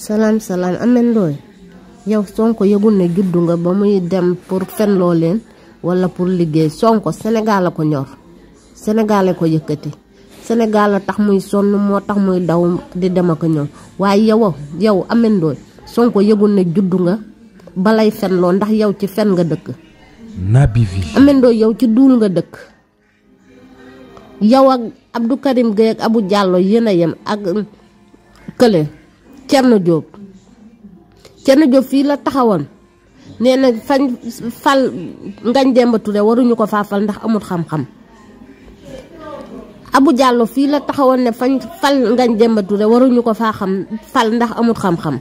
Salam Ameth Ndoye yow Sonko yëgul ne juddu nga ba muy dem pour fenloo leen wala pour liggéey. Sonko Sénégal la ko ñor, Sénégal la ko yëkkati, Sénégal la tax muy sonn moo tax muy daw di dem ak ñëw. waaye yow Ameth Ndoye Sonko yëgul ne juddu nga balay fenloo, ndax yow ci fen nga dëkk. Naby Vision. Ameth Ndoye yow ci duul nga dëkk. yow ak Abdou Karim Gueye ak Abou Diallo yéen a yem ak kële Thierno Diop fii la taxawoon nee na fañ fal Ngagne Demba Touré waruñu ko faafal ndax amul xam-xam. Abou Diallo fii la taxawoon ne fañ fal Ngagne Demba Touré waruñu ko fal ndax amul xam-xam.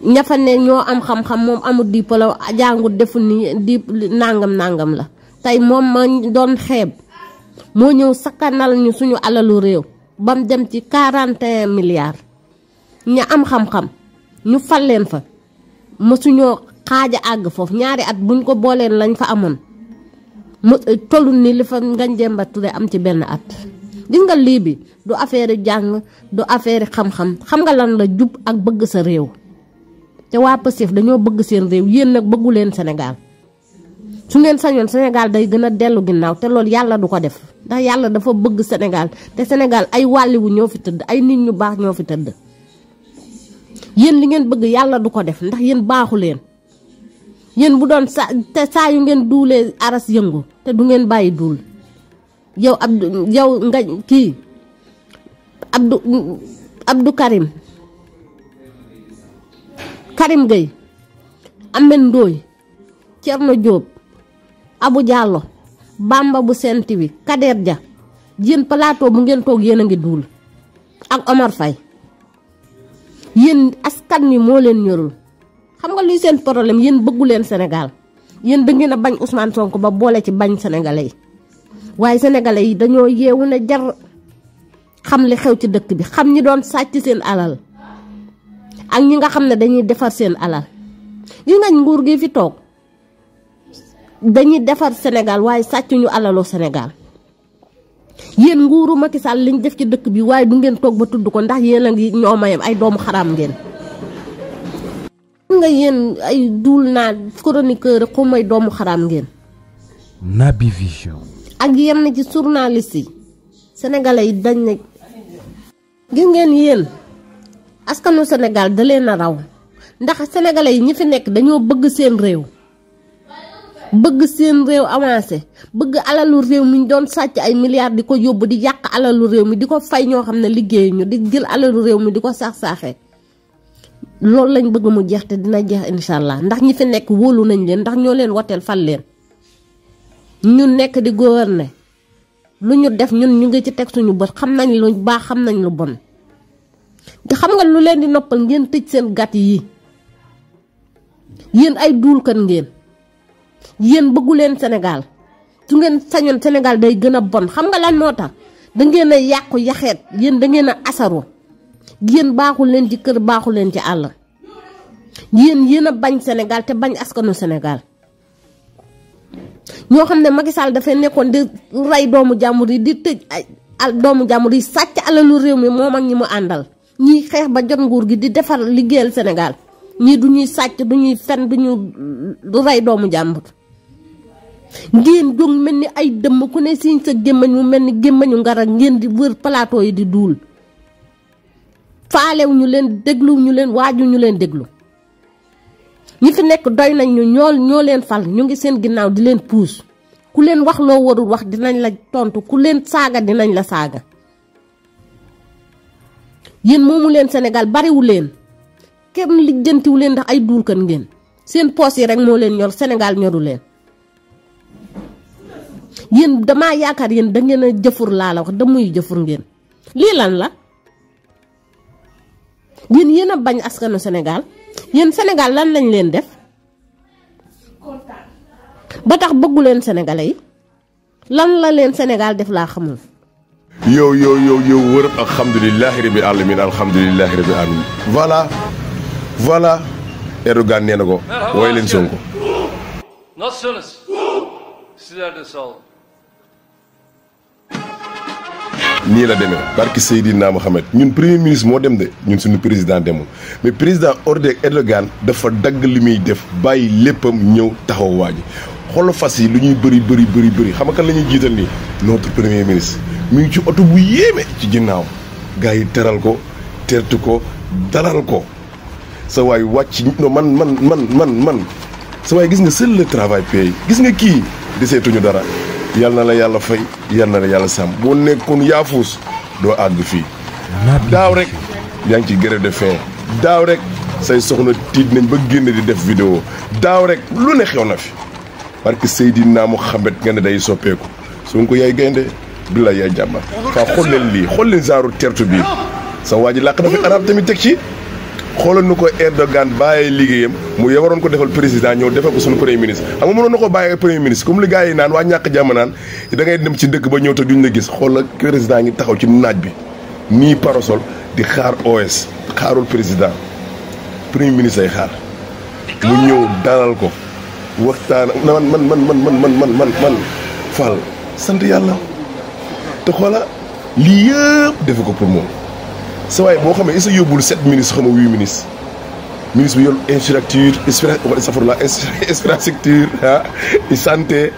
ña fa ne ñoo am xam-xam moom amul diplôme jàngut defu ni di nangam la. tey moom ma doon xeeb moo ñëw sakkanal ñu suñu alalu réew ba mu dem ci 41 milliards. ña am xam-xam ñu fal leen fa mësuñoo xaaja àgg foofu ñaari at buñ ko booleen lañ fa amoon mu tollu ni li fa Ngagne Demba Touré am ci benn at. gis nga lii bi du affaire jàng du affaire xam-xam nga lan la jub ak bëgg sa réew te waa Pastef dañoo bëgg seen réew yéen nag bëggu leen Sénégal. su ngeen sañoon Sénégal day gën a dellu ginnaaw te loolu yàlla du ko def ndax yàlla dafa bëgg Sénégal te Sénégal ay wàlliwu ñoo fi tëdd ay nit ñu baax ñoo fi tëdd. yéen li ngeen bëgg yàlla du ko def ndax yéen baaxu leen yéen bu doon saa yu ngeen duulee aras yëngu te du ngeen bàyyi duul. yow Abdou Karim Gueye Ameth Ndoye Thierno Diop Abou Diallo Bamba bu Sen TV Kader Dia yéen plateau bu ngeen toog yéen a ngi duul ak Omar Faye. yéen askan wi moo leen ñorul xam nga luy seen problème yéen bëggu leen Sénégal yéen da ngeen a bañ Ousmane Sonko ba boole ci bañ sénégalais yi waaye sénégalais yi dañoo yeewu ne jar xam li xew ci dëkk bi xam ñi doon sàcc seen alal ak ñi nga xam ne dañuy defar seen alal. yi nga nguur gi fi toog dañuy defar Sénégal waaye sàcc ñu alalu Sénégal. yéen nguuru Macky Sall liñ def ci dëkk bi waaye du ngeen toog ba tudd ko ndax yéen a ngi ñoo mayam ay doomu xaraam ngeen. nga yéen ay duul naa chroniqueur xaw may doomu xaraam ngeen. Naby Vision. ak yenn ci journaliste yi sénégalais yi dañ ne gis ngeen yéen askanu Sénégal da leen a raw ndax sénégalais yi ñi fi nekk dañoo bëgg seen réew. bëgg seen réew avancé bëgg alalu réew mi ñu doon sàcc ay milliards di ko yóbbu di yàq alalu réew mi di ko fay ñoo xam ne liggéeyuñu di jël alalu réew mi di ko saax-saaxee loolu lañ bëgg mu jeex te dina jeex incha allah ndax ñi fi nekk wóolu nañ leen ndax ñoo leen woteel fal leen ñu nekk di gouverner lu ñu def ñun ñu ngi ci teg suñu bët xam nañ lu baax xam nañ lu bon te xam nga lu leen di noppal ngeen tëj seen gàtt yi yéen ay duulkat ngeen. yéen bëggu leen Sénégal su ngeen sañoon Sénégal day gën a bon xam nga lan moo tax da ngeen a yàqu yaxeet yéen da ngeen a asaru yéen baaxul leen ci kër baaxul leen ci àll yéen a bañ Sénégal te bañ askanu Sénégal. ñoo xam ne Macky Sall dafay nekkoon di rey doomu jàmbur yi di tëj ay doomu jàmbur yi sàcc alalu réew mi moom ak ñi mu àndal ñiy xeex ba jot nguur gi di defar liggéeyal Sénégal ñii du ñuy sàcc du ñuy fen du ñu rey doomu jàmbur. ngeen jóg mel ni ay dëmm ku ne siñ sa gémmañ mu mel ni gémmañu ngara ngeen di wër plateau yi di duul faalew ñu leen déglu ñu leen waaju ñu leen déglu ñi fi nekk doy nañ ñu ñoo leen fal ñu ngi seen ginnaaw di leen puus ku leen wax loo warul wax dinañ la tontu ku leen saaga dinañ la saaga. yéen moomu leen Sénégal bariwu leen kenn lijjantiwu leen ndax ay duulkat ngeen seen poos yi rek moo leen ñor Sénégal ñoru leen. yéen damaa yaakaar yéen da ngeen a jëfur laa la wax damuy jëfur ngeen lii lan la yéen a bañ askanu Sénégal yéen Sénégal lan lañ leen def ba tax bëggu leen sénégalais yi lan la leen Sénégal def laa xamul. yow wër alhamdulilahi rabbil alamin voilà Erdogan nee na ko wooy leen Sonko. Nasılsınız? Sizler de sağ olun. nii la demee barki Seydina Mohamed ñun premier ministre moo dem de ñun suñu président demul mais président Erdogan dafa dagg li muy def bàyyi léppam ñëw taxaw waa ji xoolal fas yi lu ñuy bëri xam nga kan la ñuy jiital nii notre premier ministre mi ngi ci oto bu yéeme ci ginnaaw gars yi teral ko tertu ko dalal ko sa waay wàcc no man sa waay gis nga seul le travail paye gis nga kii deseetuñu dara yal na la yàlla fay yal na la yàlla sàmm boo nekkoon yaafuus doo àgg fii daaw rek yaa ngi ci grève de faim daaw rek say soxna tiit nañ ba génn di def vidéo daaw rek lu ne xew na fi parce que Seydina Mohamed nga ne day soppeeku Sonko yaay gaynde billaay yaay jàmba faa xool leen lii xool leen genre tertu bii sa waa ji làq na fi arab tamit teg ci xoolal nu ko Erdogan bàyyee liggéeyam mu waroon ko defal président ñëw defal ko suñu premier ministre xam nga mënoon na ko bàyyee premier ministre comme li gars yi naan waa ñàkk jàmm naan da ngay dem ci dëkk ba ñëw te duñ la gis xoolal président ngi taxaw ci naaj bi nii parasol di xaar OS xaarul président premier ministre ay xaar mu ñëw dalal ko waxtaan man Fall sant yàlla te xoola lii yëpp defe ko pour moom sa waay boo xamee isa yóbbul 7 ministres xam nga 8 ministres ministre bi yor infrastructure santé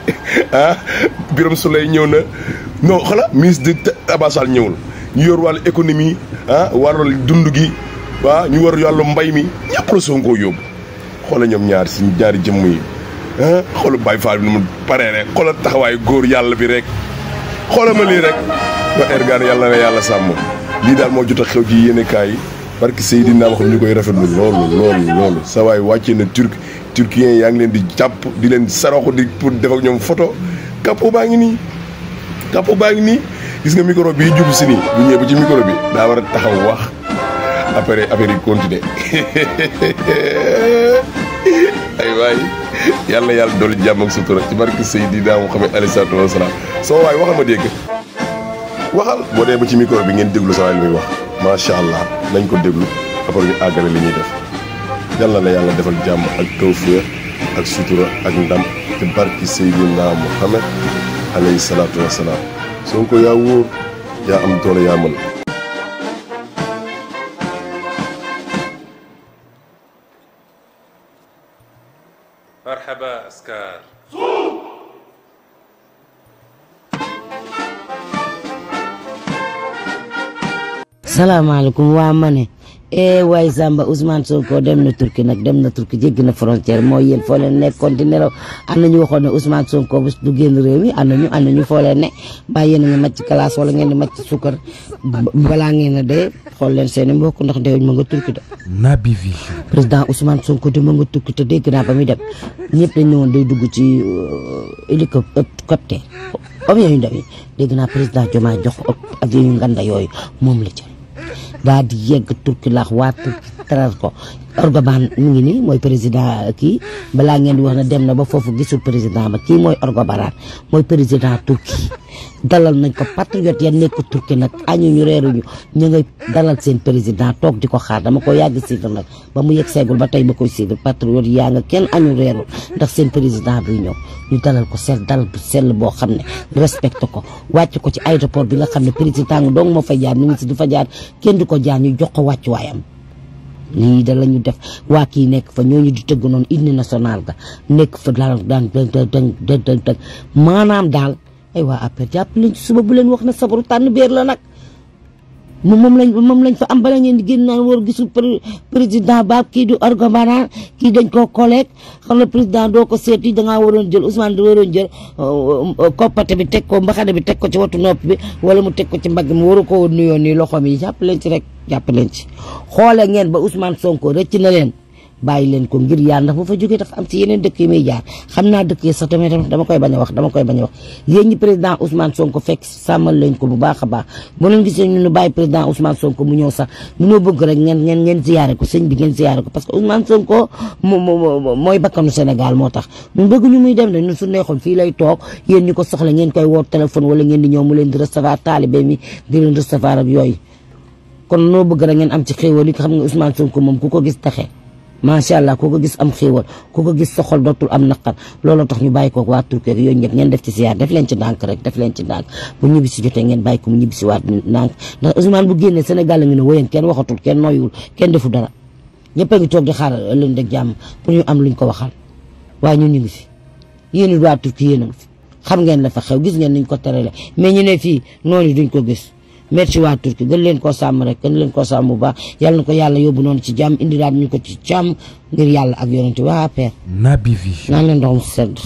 Birame Souleye ñëw na non xala ministre de Abass Fall ñëwul ñu yor wàllu économie wàllu dund gi ñu war wàllu mbay mi ñëpp la Sonko yóbbu xoola ñoom ñaar si ñaari jëmm yi xoola Baye Fall bi nu mu paree rek xoola taxawaayu góor yàlla bi rek xoola ma lii rek ba Erdogan yàlla na yàlla sàmm lii daal moo jot a xew ci yéenekaay yi parce que Seydina wax ñu koy rafetlu loolu sa waay wàccee na turquien yaa ngi leen di jàpp di leen saraxu di pour def ak ñoom photo capot baa ngi nii gis nga micro bii jub si nii bu ñëwee ba ci micro bi daa war a taxaw wax après affaire yi continuer ay waay yàlla doolu jàmm ak sutura ci barke Seydina Muhammad alayhi salaatu wa salaam soo waay waxal ma dégg waxal boo dee ba ci micro bi ngeen déglu sa waay li muy wax macha allah nañ ko déglu après ñu àggale li ñuy def yàlla na yàlla defal jàmm ak tawfiq ak sutura ak ndam ci barke Seydina Muhammad alayhi salaatu wa salaam Sonko yaa wóor yaa am doole yaa mën. مرحبا أسكار salaamaaleykum waa ma ne waay Samba Ousmane Sonko dem na Turquie nag dem na Turquie jéggi na frontière mooy yéen foo leen nekkoon di nelaw am na ñu waxoon ne Ousmane Sonko bés du génn réew mi am nañu foo leen ne mbaa yéen a ngi màcc classe wala ngeen di màcc sukkar balaa ngeen a dee xool leen seen i mbokk ndax deewuñ ma nga Turquie de. Naby Vision. président Ousmane Sonko de ma nga Turquie te dégg naa ba muy dem ñëpp dañ ñëwoon day dugg ci hélicoptère avion yu ndaw yi dégg naa président Diomaye jox avion yu nganda yooyu moom la ci daal di yegg Turquie laax waa Turquie teral ko Erdogan mi ngi nii mooy président kii balaa ngeen di wax ne dem na ba foofu gisul président ba kii mooy Erdogan mooy président Turquie dalal nañ ko patriote ya nekk Turquie nag añuñu reeruñu ñu ngay dalal seen président toog di ko xaar dama ko yàgg suivre nag ba mu yegg seegul ba tey ba koy suivre patriote yaa nga kenn añu reeru ndax seen président bi ñëw ñu dalal ko dal bu sell boo xam ne respecté ko wàcc ko ci aéroport bi nga xam ne président nga dong moo fa jaar ministre du fa jaar kenn du ko jaar ñu jox ko wàcc waayam lii da la ñu def waa kii nekk fa ñooñu di tëgg noonu hymne national ga nekk fa daan maanaam daal ay waa après jàpp leen ci suba bu leen wax ne sabaru tànn beer la nag moom lañ fa am bala ngeen di génn naan war gisul président ba kii du Erdogan kii dañ koo collègue xam na président doo ko seeti dangaa waroon jël Ousmane da waroon jël koppate bi teg ko mbaxane bi teg ko ci watu nopp bi wala mu teg ko ci mbagg mi waru ko woon nuyoon nii loxoom yi jàpp leen ci rek jàpp leen ci xoole ngeen ba Ousmane Sonko rëcc na leen bàyyi leen ko ngir yàlla ndax bu fa jógee dafa am ci yeneen dëkk yi muy jaar xam naa dëkk yi sax tamit dama koy bañ a wax yéen ñi président Ousmane Sonko fekk sàmmal leen ko bu baax a baax boo leen gisee ñu bàyyi président Ousmane Sonko mu ñëw sax mënoo bëgg rek ngeen ziyaare ko sëñ bi ngeen ziyaare ko parce que Ousmane Sonko mooy bakkanu Sénégal moo tax ñun bëgg ñu muy dem de ñun su neexoon fii lay toog yéen ñu ko soxla ngeen koy woo téléphone wala ngeen di ñëw mu leen di recevoir taalibe mi di leen recevoir ak yooyu kon noo bëgg rek ngeen am ci xéewal yi xam nga Ousmane Sonko moom ku ko gis taxe macha allah ku ko gis am xéewal ku ko gis sa xol dootul am naqar looloo tax ñu bàyyi ko waa Turquie ak yooyu ñëpp ngeen def ci ziar def leen ci ndànk rek def leen ci ndànk bu ñibbi si jotee ngeen bàyyi ko mu ñibbi si waat ndànk ndax Ousmane bu génnee Sénégal la ngi ne wóyeen kenn waxatul kenn noyuwul kenn defu dara ñëpp a ngi toog di xaaral ëllëg ak jàmm pour ñu am luñ ko waxal waaye ñun ñu ngi fi yéen it waa Turquie yéen a ngi fi xam ngeen la fa xew gis ngeen niñ ko terale mais ñu ne fii noonu duñ ko gis merci waa Turquie gën leen koo sàmm rek gën leen koo sàmm bu baax yàlla na ko yàlla yóbbu noonu ci jàmm indi daal ñu ko ci jàmm ngir yàlla ak yonente waa père Naby Vision naan leen ndox mu sedd